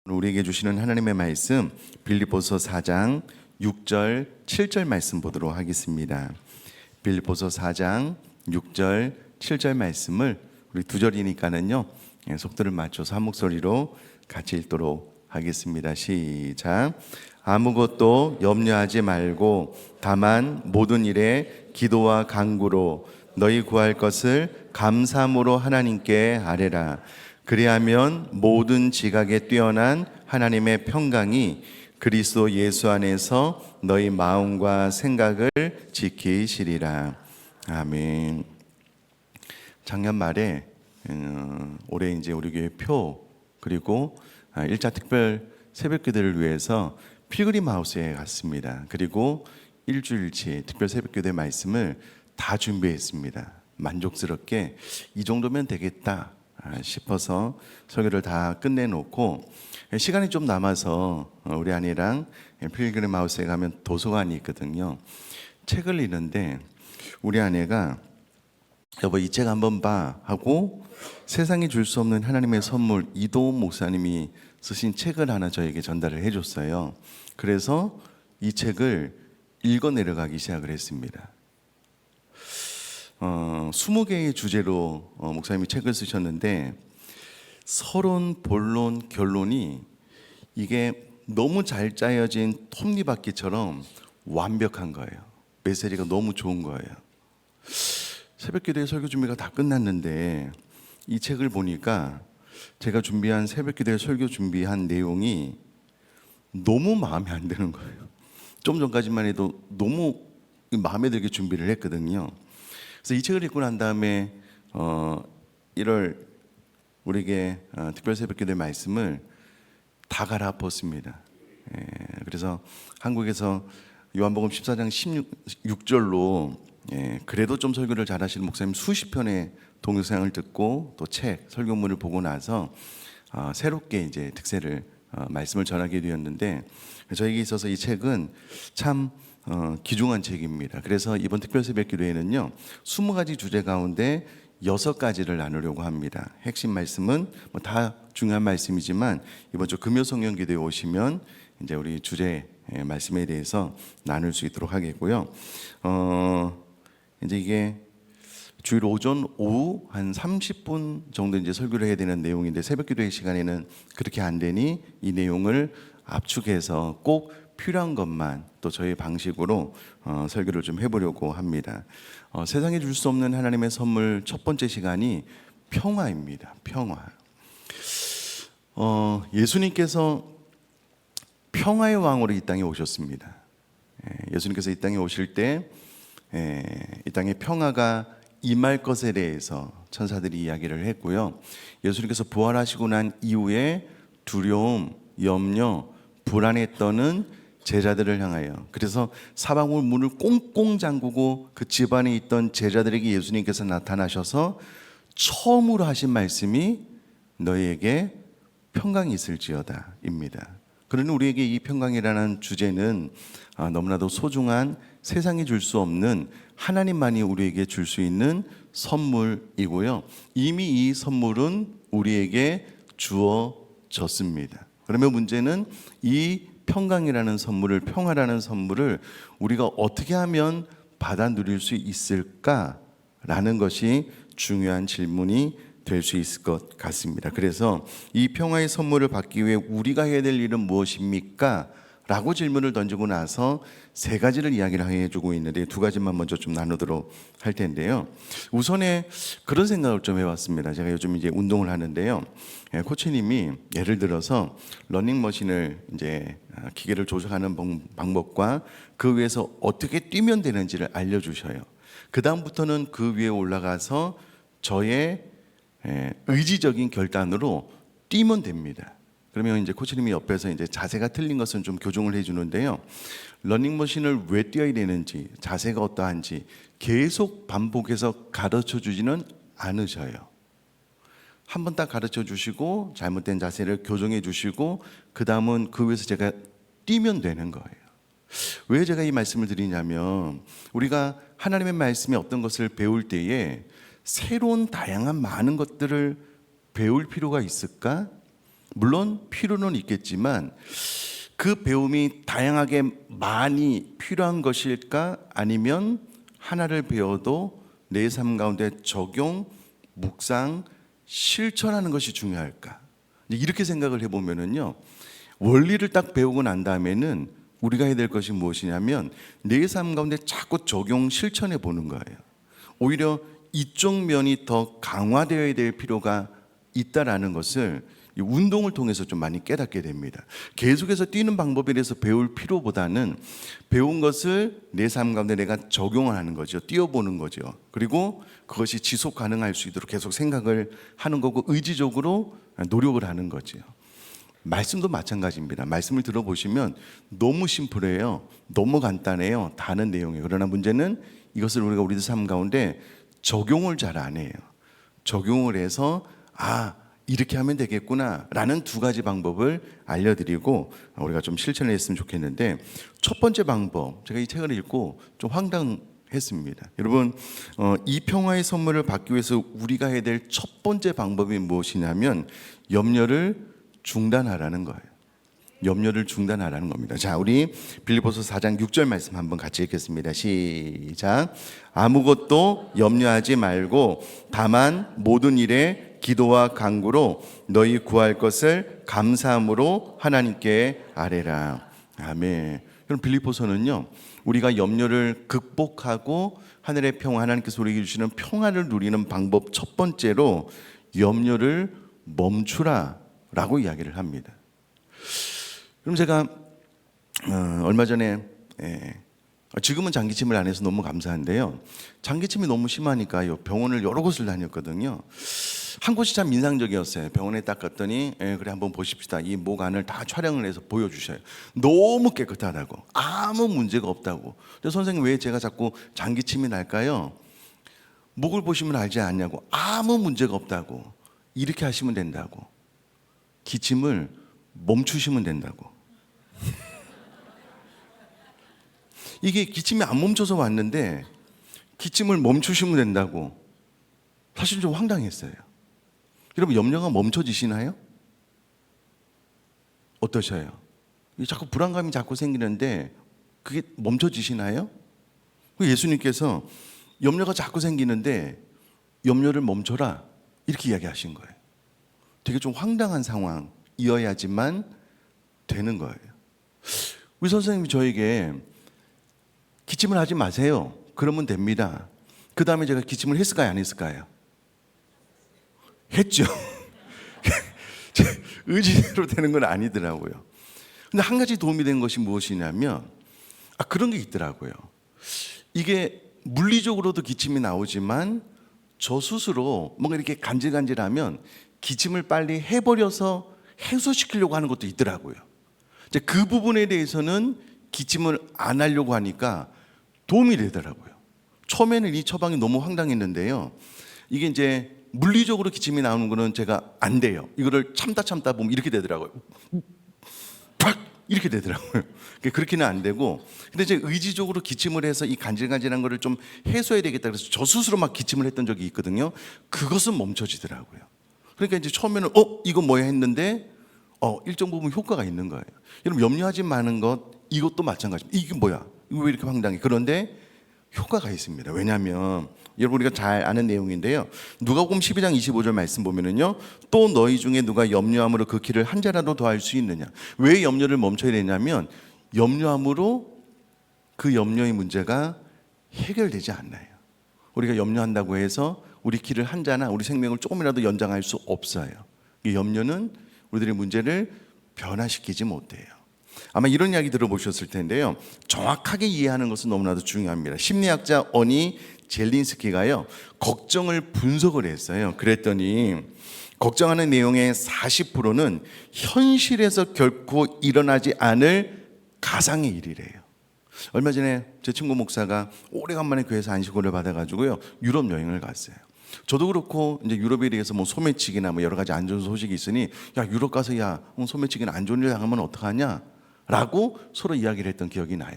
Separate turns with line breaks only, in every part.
우리에게 주시는 하나님의 말씀 빌립보서 4장 6절 7절 말씀 보도록 하겠습니다. 빌립보서 4장 6절 7절 말씀을 우리 두 절이니까는요 속도를 맞춰서 한 목소리로 같이 읽도록 하겠습니다. 시작. 아무것도 염려하지 말고 다만 모든 일에 기도와 간구로 너희 구할 것을 감사함으로 하나님께 아뢰라. 그리하면 모든 지각에 뛰어난 하나님의 평강이 그리스도 예수 안에서 너희 마음과 생각을 지키시리라. 아멘. 작년 말에 올해 이제 우리 교회 표 그리고 1차 특별 새벽기도를 위해서 필그림 하우스에 갔습니다. 그리고 일주일치 특별 새벽기도의 말씀을 다 준비했습니다. 만족스럽게 이 정도면 되겠다 싶어서 설교를 다 끝내놓고 시간이 좀 남아서 우리 아내랑 필그림 하우스에 가면 도서관이 있거든요. 책을 읽는데 우리 아내가 여보 이 책 한번 봐 하고 세상이 줄 수 없는 하나님의 선물 이도훈 목사님이 쓰신 책을 하나 저에게 전달을 해줬어요. 그래서 이 책을 읽어 내려가기 시작을 했습니다. 20개의 주제로 목사님이 책을 쓰셨는데 서론, 본론, 결론이 이게 너무 잘 짜여진 톱니바퀴처럼 완벽한 거예요. 메시지가 너무 좋은 거예요. 새벽기도의 설교 준비가 다 끝났는데 이 책을 보니까 제가 준비한 새벽기도의 설교 준비한 내용이 너무 마음에 안 드는 거예요. 좀 전까지만 해도 너무 마음에 들게 준비를 했거든요. 그래서 이 책을 읽고 난 다음에 1월 우리에게 특별 새벽기도의 말씀을 다 갈아엎었습니다. 그래서 한국에서 요한복음 14장 16절로 그래도 좀 설교를 잘하시는 목사님 수십 편의 동영상을 듣고 또 책 설교문을 보고 나서 새롭게 이제 특세를 말씀을 전하게 되었는데 저에게 있어서 이 책은 참 귀중한 책입니다. 그래서 이번 특별 새벽 기도에는요 20가지 주제 가운데 6가지를 나누려고 합니다. 핵심 말씀은 뭐 다 중요한 말씀이지만 이번 주 금요 성령 기도에 오시면 이제 우리 주제 말씀에 대해서 나눌 수 있도록 하겠고요. 이제 이게 주일 오전 오후 한 30분 정도 이제 설교를 해야 되는 내용인데 새벽 기도의 시간에는 그렇게 안 되니 이 내용을 압축해서 꼭 필요한 것만 또 저희 방식으로 설교를 좀 해보려고 합니다. 세상에 줄 수 없는 하나님의 선물 첫 번째 시간이 평화입니다. 평화. 예수님께서 평화의 왕으로 이 땅에 오셨습니다. 예수님께서 이 땅에 오실 때 이 땅에 평화가 임할 것에 대해서 천사들이 이야기를 했고요. 예수님께서 부활하시고 난 이후에 두려움, 염려, 불안에 떠는 제자들을 향하여 그래서 사방울 문을 꽁꽁 잠그고 그 집안에 있던 제자들에게 예수님께서 나타나셔서 처음으로 하신 말씀이 너희에게 평강이 있을지어다 입니다. 그러니 우리에게 이 평강이라는 주제는 너무나도 소중한 세상이 줄 수 없는 하나님만이 우리에게 줄 수 있는 선물이고요. 이미 이 선물은 우리에게 주어졌습니다. 그러면 문제는 이 평강이라는 선물을 평화라는 선물을 우리가 어떻게 하면 받아 누릴 수 있을까라는 것이 중요한 질문이 될 수 있을 것 같습니다. 그래서 이 평화의 선물을 받기 위해 우리가 해야 될 일은 무엇입니까? 라고 질문을 던지고 나서 3가지를 이야기를 해주고 있는데 2가지만 먼저 좀 나누도록 할 텐데요. 우선에 그런 생각을 좀 해봤습니다. 제가 요즘 이제 운동을 하는데요. 코치님이 예를 들어서 러닝머신을 이제 기계를 조작하는 방법과 그 위에서 어떻게 뛰면 되는지를 알려주셔요. 그 다음부터는 그 위에 올라가서 저의 의지적인 결단으로 뛰면 됩니다. 그러면 이제 코치님이 옆에서 이제 자세가 틀린 것은 좀 교정을 해주는데요. 러닝머신을 왜 뛰어야 되는지, 자세가 어떠한지 계속 반복해서 가르쳐 주지는 않으셔요. 한 번 딱 가르쳐 주시고 잘못된 자세를 교정해 주시고 그 다음은 그 위에서 제가 뛰면 되는 거예요. 왜 제가 이 말씀을 드리냐면 우리가 하나님의 말씀에 어떤 것을 배울 때에 새로운 다양한 많은 것들을 배울 필요가 있을까? 물론 필요는 있겠지만 그 배움이 다양하게 많이 필요한 것일까? 아니면 하나를 배워도 내 삶 가운데 적용, 묵상, 실천하는 것이 중요할까? 이렇게 생각을 해보면은요, 원리를 딱 배우고 난 다음에는 우리가 해야 될 것이 무엇이냐면 내 삶 가운데 자꾸 적용, 실천해 보는 거예요. 오히려 이쪽 면이 더 강화되어야 될 필요가 있다라는 것을 이 운동을 통해서 좀 많이 깨닫게 됩니다. 계속해서 뛰는 방법에 대해서 배울 필요보다는 배운 것을 내 삶 가운데 내가 적용을 하는 거죠. 뛰어보는 거죠. 그리고 그것이 지속 가능할 수 있도록 계속 생각을 하는 거고 의지적으로 노력을 하는 거죠. 말씀도 마찬가지입니다. 말씀을 들어보시면 너무 심플해요. 너무 간단해요. 다 아는 내용이에요. 그러나 문제는 이것을 우리가 우리 삶 가운데 적용을 잘 안 해요. 적용을 해서 이렇게 하면 되겠구나 라는 두 가지 방법을 알려드리고 우리가 좀 실천을 했으면 좋겠는데, 첫 번째 방법, 제가 이 책을 읽고 좀 황당했습니다. 여러분, 이 평화의 선물을 받기 위해서 우리가 해야 될 첫 번째 방법이 무엇이냐면 염려를 중단하라는 거예요. 염려를 중단하라는 겁니다. 자, 우리 빌립보서 4장 6절 말씀 한번 같이 읽겠습니다. 시작. 아무것도 염려하지 말고 다만 모든 일에 기도와 간구로 너희 구할 것을 감사함으로 하나님께 아뢰라. 아멘. 그럼 빌립보서는요, 우리가 염려를 극복하고 하늘의 평화, 하나님께서 우리에게 주시는 평화를 누리는 방법 첫 번째로 염려를 멈추라 라고 이야기를 합니다. 그럼 제가 얼마 전에 지금은 장기침을 안 해서 너무 감사한데요, 장기침이 너무 심하니까요 병원을 여러 곳을 다녔거든요. 한 곳이 참 인상적이었어요. 병원에 딱 갔더니 그래 한번 보십시다. 이 목 안을 다 촬영을 해서 보여주셔요. 너무 깨끗하다고, 아무 문제가 없다고. 근데 선생님 왜 제가 자꾸 장기침이 날까요? 목을 보시면 알지 않냐고. 아무 문제가 없다고. 이렇게 하시면 된다고. 기침을 멈추시면 된다고. 이게 기침이 안 멈춰서 왔는데 기침을 멈추시면 된다고. 사실 좀 황당했어요. 여러분, 염려가 멈춰지시나요? 어떠셔요? 자꾸 불안감이 자꾸 생기는데 그게 멈춰지시나요? 예수님께서 염려가 자꾸 생기는데 염려를 멈춰라 이렇게 이야기하신 거예요. 되게 좀 황당한 상황이어야지만 되는 거예요. 우리 선생님이 저에게 기침을 하지 마세요. 그러면 됩니다. 그 다음에 제가 기침을 했을까요? 안 했을까요? 했죠. 제 의지대로 되는 건 아니더라고요. 근데 한 가지 도움이 된 것이 무엇이냐면 그런 게 있더라고요. 이게 물리적으로도 기침이 나오지만 저 스스로 뭔가 이렇게 간질간질하면 기침을 빨리 해버려서 해소시키려고 하는 것도 있더라고요. 이제 그 부분에 대해서는 기침을 안 하려고 하니까 도움이 되더라고요. 처음에는 이 처방이 너무 황당했는데요, 이게 이제 물리적으로 기침이 나오는 거는 제가 안 돼요. 이거를 참다 보면 이렇게 되더라고요. 팍 이렇게 되더라고요. 그렇게는 안 되고, 근데 이제 의지적으로 기침을 해서 이 간질간질한 거를 좀 해소해야 되겠다 그래서 저 스스로 막 기침을 했던 적이 있거든요. 그것은 멈춰지더라고요. 그러니까 이제 처음에는 이거 뭐야 했는데 일정 부분 효과가 있는 거예요. 여러분, 염려하지 마는 것, 이것도 마찬가지입니다. 이게 뭐야? 이거 왜 이렇게 황당해? 그런데 효과가 있습니다. 왜냐하면 여러분, 우리가 잘 아는 내용인데요, 누가복음 12장 25절 말씀 보면은요, 또 너희 중에 누가 염려함으로 그 길을 한 자라도 더할 수 있느냐. 왜 염려를 멈춰야 되냐면 염려함으로 그 염려의 문제가 해결되지 않나요? 우리가 염려한다고 해서 우리 길을 한 자나 우리 생명을 조금이라도 연장할 수 없어요. 이 염려는 우리들의 문제를 변화시키지 못해요. 아마 이런 이야기 들어보셨을 텐데요, 정확하게 이해하는 것은 너무나도 중요합니다. 심리학자 어니 젤린스키가요 걱정을 분석을 했어요. 그랬더니 걱정하는 내용의 40%는 현실에서 결코 일어나지 않을 가상의 일이래요. 얼마 전에 제 친구 목사가 오래간만에 교회에서 안식원을 받아가지고요 유럽 여행을 갔어요. 저도 그렇고 이제 유럽에 대해서 뭐 소매치기나 뭐 여러 가지 안 좋은 소식이 있으니 유럽 가서 소매치기나 안 좋은 일 당하면 어떡하냐 라고 서로 이야기를 했던 기억이 나요.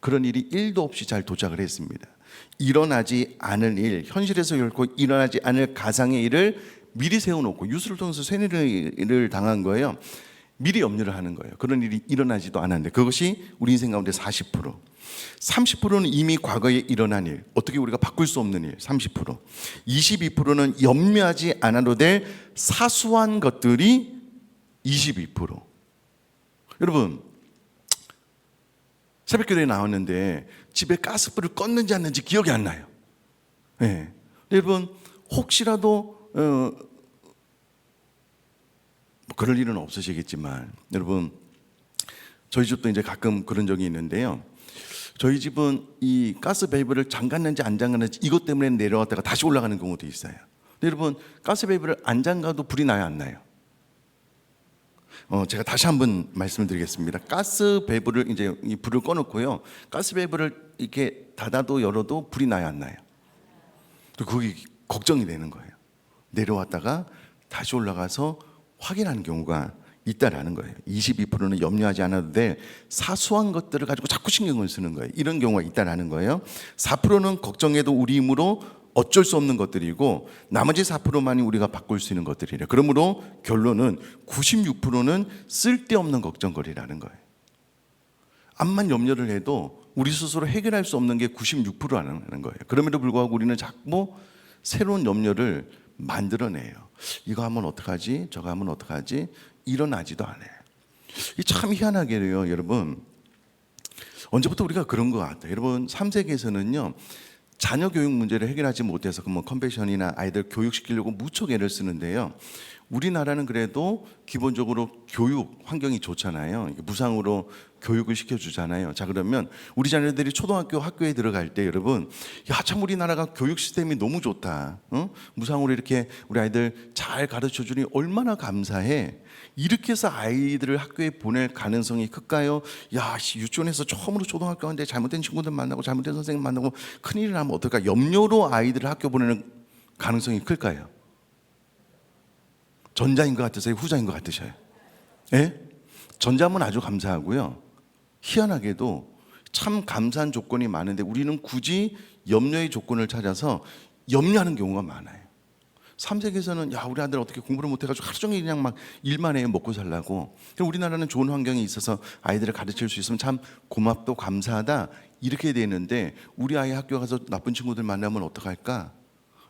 그런 일이 1도 없이 잘 도착을 했습니다. 일어나지 않을 일, 현실에서 결코 일어나지 않을 가상의 일을 미리 세워놓고 뉴스를 통해서 세뇌를 당한 거예요. 미리 염려를 하는 거예요. 그런 일이 일어나지도 않았는데 그것이 우리 인생 가운데 40%. 30%는 이미 과거에 일어난 일, 어떻게 우리가 바꿀 수 없는 일 30%. 22%는 염려하지 않아도 될 사소한 것들이 22%. 여러분, 새벽기도에 나왔는데 집에 가스불을 껐는지 안 했는지 기억이 안 나요. 네. 여러분, 혹시라도 그럴 일은 없으시겠지만, 여러분, 저희 집도 이제 가끔 그런 적이 있는데요. 저희 집은 이 가스 밸브를 잠갔는지 안 잠갔는지 이것 때문에 내려왔다가 다시 올라가는 경우도 있어요. 근데 여러분, 가스 밸브를 안 잠가도 불이 나요, 안 나요? 제가 다시 한번 말씀을 드리겠습니다. 가스 밸브를 이제 이 불을 꺼놓고요. 가스 밸브를 이렇게 닫아도 열어도 불이 나요, 안 나요? 또 그게 걱정이 되는 거예요. 내려왔다가 다시 올라가서 확인하는 경우가 있다라는 거예요. 22%는 염려하지 않아도 될 사소한 것들을 가지고 자꾸 신경을 쓰는 거예요. 이런 경우가 있다라는 거예요. 4%는 걱정해도 우리 힘으로 어쩔 수 없는 것들이고 나머지 4%만이 우리가 바꿀 수 있는 것들이래요. 그러므로 결론은 96%는 쓸데없는 걱정거리라는 거예요. 암만 염려를 해도 우리 스스로 해결할 수 없는 게 96%라는 거예요. 그럼에도 불구하고 우리는 자꾸 새로운 염려를 만들어내요. 이거 하면 어떡하지? 저거 하면 어떡하지? 일어나지도 않아요. 이 참 희한하게요, 여러분. 언제부터 우리가 그런 것 같아요. 여러분, 3세기에서는요, 자녀 교육 문제를 해결하지 못해서 컴패션이나 아이들 교육시키려고 무척 애를 쓰는데요. 우리나라는 그래도 기본적으로 교육 환경이 좋잖아요. 무상으로 교육을 시켜주잖아요. 자, 그러면 우리 자녀들이 초등학교 학교에 들어갈 때 여러분, 야, 참 우리나라가 교육 시스템이 너무 좋다. 무상으로 이렇게 우리 아이들 잘 가르쳐주니 얼마나 감사해. 이렇게 해서 아이들을 학교에 보낼 가능성이 클까요? 야, 유치원에서 처음으로 초등학교 가는데 잘못된 친구들 만나고 잘못된 선생님 만나고 큰일이 나면 어떨까? 염려로 아이들을 학교 보내는 가능성이 클까요? 전자인 것 같으세요? 후자인 것 같으셔요? 예? 전자면 아주 감사하고요. 희한하게도 참 감사한 조건이 많은데 우리는 굳이 염려의 조건을 찾아서 염려하는 경우가 많아요. 3세기에서는 야, 우리 아들 어떻게 공부를 못해가지고 하루 종일 그냥 막 일만 해요, 먹고 살라고. 그럼 우리나라는 좋은 환경이 있어서 아이들을 가르칠 수 있으면 참 고맙고 감사하다 이렇게 되는데 우리 아이 학교 가서 나쁜 친구들 만나면 어떡할까?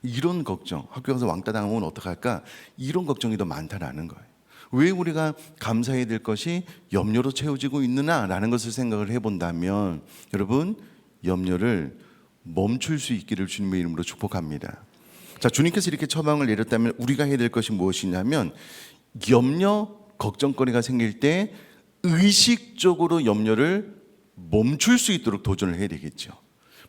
이런 걱정, 학교 가서 왕따 당하면 어떡할까? 이런 걱정이 더 많다라는 거예요. 왜 우리가 감사해야 될 것이 염려로 채워지고 있느냐라는 것을 생각을 해본다면 여러분, 염려를 멈출 수 있기를 주님의 이름으로 축복합니다. 자, 주님께서 이렇게 처방을 내렸다면 우리가 해야 될 것이 무엇이냐면 염려, 걱정거리가 생길 때 의식적으로 염려를 멈출 수 있도록 도전을 해야 되겠죠.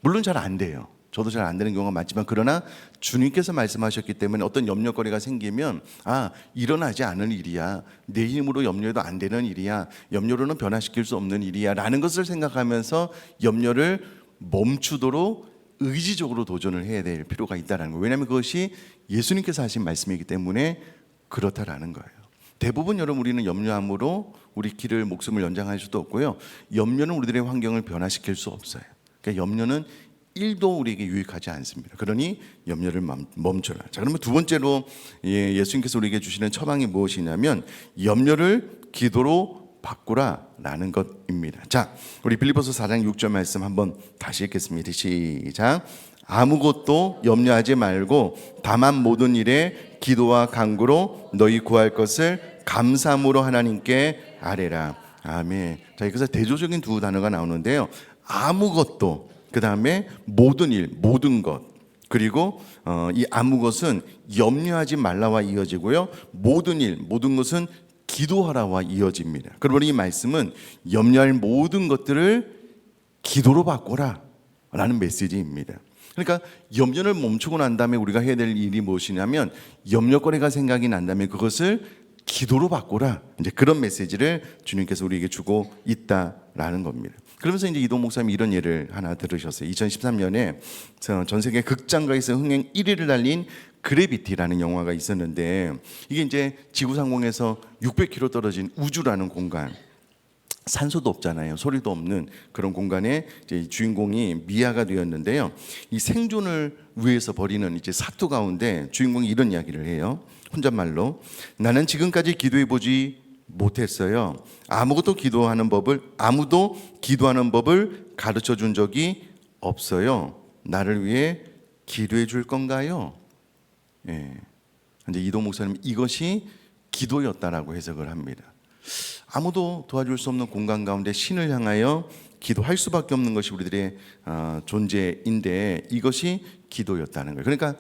물론 잘 안 돼요. 저도 잘 안 되는 경우가 많지만 그러나 주님께서 말씀하셨기 때문에 어떤 염려거리가 생기면 아, 일어나지 않을 일이야. 내 힘으로 염려해도 안 되는 일이야. 염려로는 변화시킬 수 없는 일이야 라는 것을 생각하면서 염려를 멈추도록 의지적으로 도전을 해야 될 필요가 있다는 거예요. 왜냐하면 그것이 예수님께서 하신 말씀이기 때문에 그렇다라는 거예요. 대부분 여러분 우리는 염려함으로 우리 길을 목숨을 연장할 수도 없고요. 염려는 우리들의 환경을 변화시킬 수 없어요. 그러니까 염려는 1도 우리에게 유익하지 않습니다. 그러니 염려를 멈춰라. 자, 그러면 두 번째로 예수님께서 우리에게 주시는 처방이 무엇이냐면 염려를 기도로 바꾸라라는 것입니다. 자, 우리 빌립보서 4장 6절 말씀 한번 다시 읽겠습니다. 시작. 아무것도 염려하지 말고 다만 모든 일에 기도와 간구로 너희 구할 것을 감사함으로 하나님께 아뢰라. 아멘. 자, 여기서 대조적인 두 단어가 나오는데요. 아무것도, 그 다음에 모든 일, 모든 것. 그리고 이 아무것은 염려하지 말라와 이어지고요. 모든 일, 모든 것은 기도하라와 이어집니다. 그러므로 이 말씀은 염려할 모든 것들을 기도로 바꿔라 라는 메시지입니다. 그러니까 염려를 멈추고 난 다음에 우리가 해야 될 일이 무엇이냐면 염려거리가 생각이 난 다음에 그것을 기도로 바꾸라. 이제 그런 메시지를 주님께서 우리에게 주고 있다라는 겁니다. 그러면서 이제 이동 목사님이 이런 예를 하나 들으셨어요. 2013년에 전 세계 극장가에서 흥행 1위를 달린 그래비티라는 영화가 있었는데 이게 이제 지구 상공에서 600km 떨어진 우주라는 공간, 산소도 없잖아요. 소리도 없는 그런 공간에 이제 주인공이 미아가 되었는데요. 이 생존을 위해서 벌이는 이제 사투 가운데 주인공이 이런 이야기를 해요. 혼잣말로 나는 지금까지 기도해 보지 못했어요. 아무도 기도하는 법을 가르쳐 준 적이 없어요. 나를 위해 기도해 줄 건가요? 예. 이제 이도 목사님 이것이 기도였다라고 해석을 합니다. 아무도 도와줄 수 없는 공간 가운데 신을 향하여 기도할 수밖에 없는 것이 우리들의 존재인데 이것이 기도였다는 거예요. 그러니까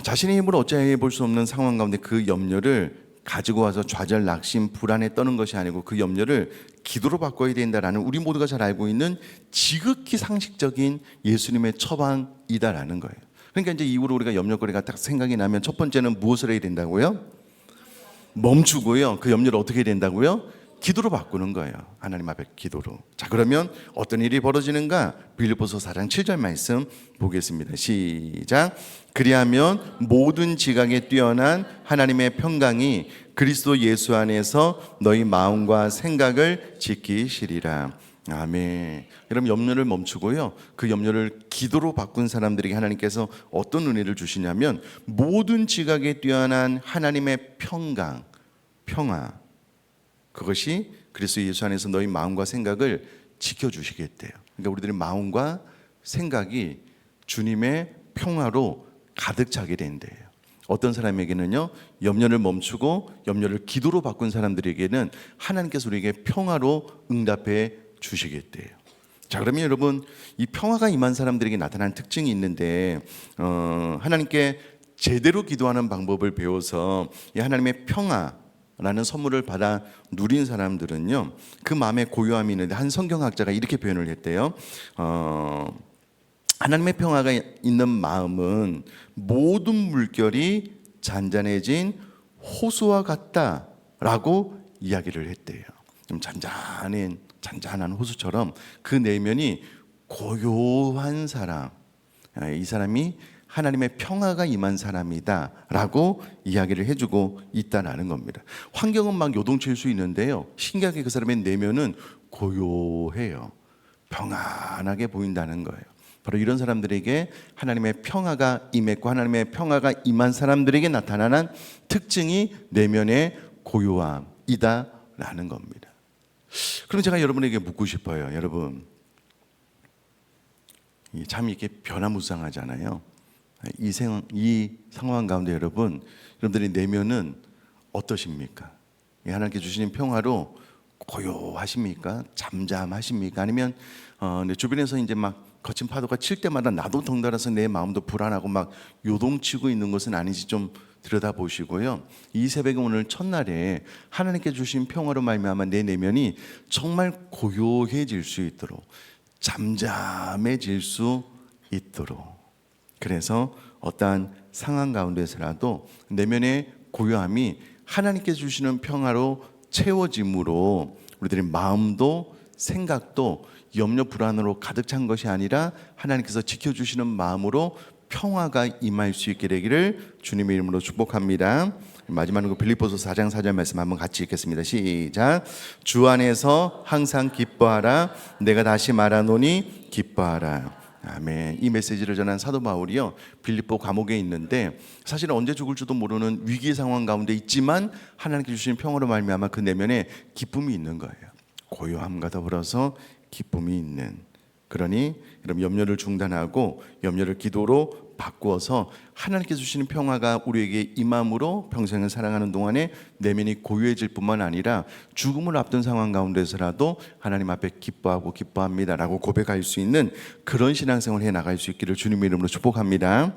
자신의 힘으로 어찌해 볼 수 없는 상황 가운데 그 염려를 가지고 와서 좌절, 낙심, 불안에 떠는 것이 아니고 그 염려를 기도로 바꿔야 된다라는 우리 모두가 잘 알고 있는 지극히 상식적인 예수님의 처방이다라는 거예요. 그러니까 이제 이후로 우리가 염려거리가 딱 생각이 나면 첫 번째는 무엇을 해야 된다고요? 멈추고요. 그 염려를 어떻게 해야 된다고요? 기도로 바꾸는 거예요. 하나님 앞에 기도로. 자, 그러면 어떤 일이 벌어지는가? 빌립보서 4장 7절 말씀 보겠습니다. 시작. 그리하면 모든 지각에 뛰어난 하나님의 평강이 그리스도 예수 안에서 너희 마음과 생각을 지키시리라. 아멘. 여러분 염려를 멈추고요. 그 염려를 기도로 바꾼 사람들에게 하나님께서 어떤 은혜를 주시냐면 모든 지각에 뛰어난 하나님의 평강, 평화, 그것이 그리스도 예수 안에서 너희 마음과 생각을 지켜주시겠대요. 그러니까 우리들의 마음과 생각이 주님의 평화로 가득 차게 된대요. 어떤 사람에게는요, 염려를 멈추고 염려를 기도로 바꾼 사람들에게는 하나님께서 우리에게 평화로 응답해 주시겠대요. 자, 그러면 여러분 이 평화가 임한 사람들에게 나타나는 특징이 있는데 하나님께 제대로 기도하는 방법을 배워서 이 하나님의 평화라는 선물을 받아 누린 사람들은요, 그 마음에 고요함이 있는데 한 성경학자가 이렇게 표현을 했대요. 하나님의 평화가 있는 마음은 모든 물결이 잔잔해진 호수와 같다라고 이야기를 했대요. 좀 잔잔한 호수처럼 그 내면이 고요한 사람, 이 사람이 하나님의 평화가 임한 사람이다라고 이야기를 해주고 있다는 겁니다. 환경은 막 요동칠 수 있는데요, 신기하게 그 사람의 내면은 고요해요. 평안하게 보인다는 거예요. 바로 이런 사람들에게 하나님의 평화가 임했고 하나님의 평화가 임한 사람들에게 나타나는 특징이 내면의 고요함이다라는 겁니다. 그럼 제가 여러분에게 묻고 싶어요. 여러분, 참 이렇게 변화무쌍하잖아요. 이 상황 가운데 여러분들의 내면은 어떠십니까? 하나님께 주시는 평화로 고요하십니까? 잠잠하십니까? 아니면 내 주변에서 이제 막 거친 파도가 칠 때마다 나도 덩달아서 내 마음도 불안하고 막 요동치고 있는 것은 아닌지 좀 들여다보시고요. 이 새벽에 오늘 첫날에 하나님께 주신 평화로 말미암아 내 내면이 정말 고요해질 수 있도록, 잠잠해질 수 있도록, 그래서 어떠한 상황 가운데서라도 내면의 고요함이 하나님께 주시는 평화로 채워짐으로 우리들의 마음도 생각도 염려 불안으로 가득 찬 것이 아니라 하나님께서 지켜주시는 마음으로 평화가 임할 수 있게 되기를 주님의 이름으로 축복합니다. 마지막으로 빌립보서 4장 4절 말씀 한번 같이 읽겠습니다. 시작. 주 안에서 항상 기뻐하라. 내가 다시 말하노니 기뻐하라. 아멘. 이 메시지를 전한 사도 바울이요, 빌립보 감옥에 있는데 사실은 언제 죽을지도 모르는 위기 상황 가운데 있지만 하나님께 주신 평화로 말미암아 그 내면에 기쁨이 있는 거예요. 고요함과 더불어서 기쁨이 있는. 그러니 여러분 염려를 중단하고 염려를 기도로 바꾸어서 하나님께 주시는 평화가 우리에게 임함으로 평생을 살아가는 동안에 내면이 고요해질 뿐만 아니라 죽음을 앞둔 상황 가운데서라도 하나님 앞에 기뻐하고 기뻐합니다라고 고백할 수 있는 그런 신앙생활을 해나갈 수 있기를 주님의 이름으로 축복합니다.